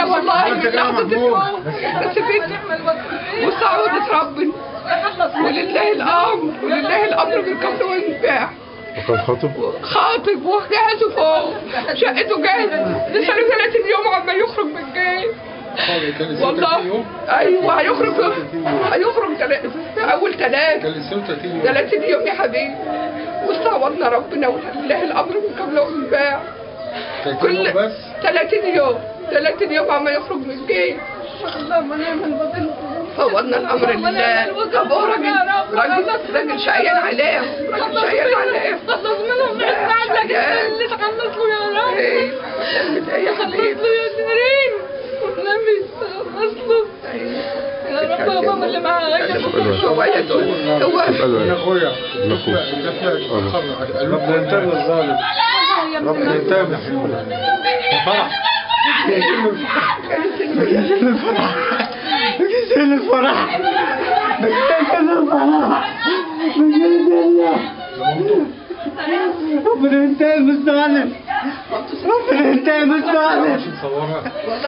انا والله من لحظه اليوم بس بنتي وسعودة ربنا ولله الامر ولله الامر بالقبر والنباع. وكان خاطب وجهزه فوق شقته جاهزه لسه له 30 يوم عمال يخرج من الجيش. والله ايوه هيخرج في اول 30 يوم يا حبيبي. واستعوضنا ربنا ولله الامر بالقبر والنباع. كل 30 يوم عمال يخرج من الجيش. فوضنا الامر لله. ابوه راجل شقيان عليهم خلص منهم بعد اللي تخلص له يا رب. خلص له يا نرين نبي خلص له يا رب. يا ماما اللي معايا هو يا اخويا ربنا ينتقم الظالم. ربنا ينتقم فرح بكسل الفرح ربنا ينتقم الظالم. ربنا ينتقم الظالم.